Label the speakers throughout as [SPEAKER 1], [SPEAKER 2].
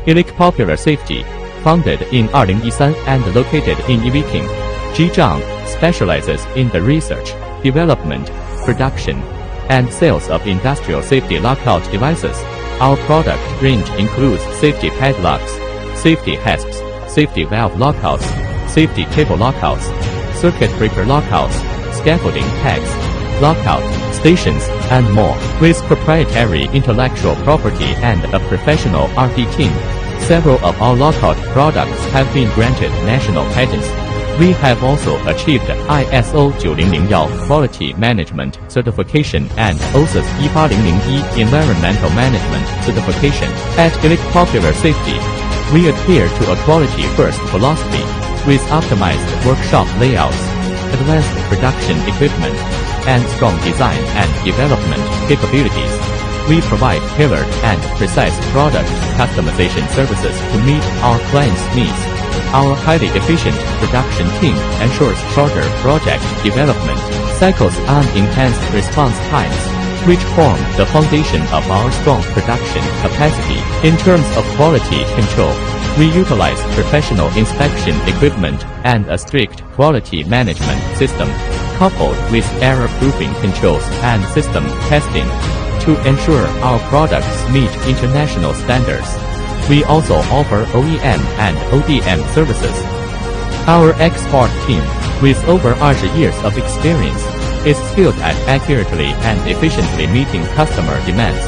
[SPEAKER 1] EPSAFE Popular Safety, founded in 2013 and located in Yiqing, Zhejiang, specializes in the research, development, production, and sales of industrial safety lockout devices. Our product range includes safety padlocks, safety hasps, safety valve lockouts, safety cable lockouts, circuit breaker lockouts, scaffolding tags, lockout stations, and more. With proprietary intellectual property and a professional R&D team, several of our lockout products have been granted national patents. We have also achieved ISO 9001 Quality Management Certification and OSIS 18001 Environmental Management Certification. At EPSAFE Popular Safety, we adhere to a quality-first philosophy, with optimized workshop layouts, advanced production equipment, and strong design and development capabilities. We provide tailored and precise product customization services to meet our clients' needs. Our highly efficient production team ensures shorter project development cycles and enhanced response times, which form the foundation of our strong production capacity. In terms of quality control, we utilize professional inspection equipment and a strict quality management system, coupled with error-proofing controls and system testing, to ensure our products meet international standards. We also offer OEM and ODM services. Our export team, with over 20 years of experience, is skilled at accurately and efficiently meeting customer demands.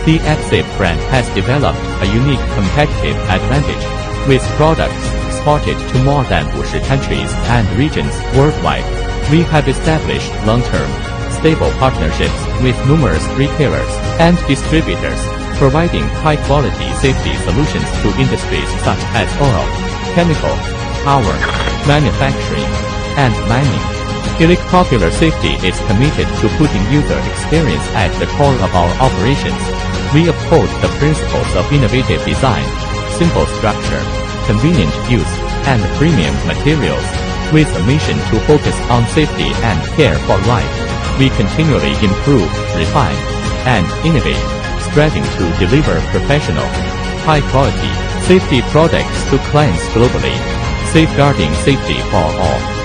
[SPEAKER 1] The EPSAFE brand has developed a unique competitive advantage, with products exported to more than 50 countries and regions worldwide. We have established long-term, stable partnerships with numerous retailers and distributors, providing high-quality safety solutions to industries such as oil, chemical, power, manufacturing, and mining. EPSAFE Popular Safety is committed to putting user experience at the core of our operations. We uphold the principles of innovative design, simple structure, convenient use, and premium materials, with a mission to focus on safety and care for life. We continually improve, refine, and innovate, striving to deliver professional, high-quality safety products to clients globally, safeguarding safety for all.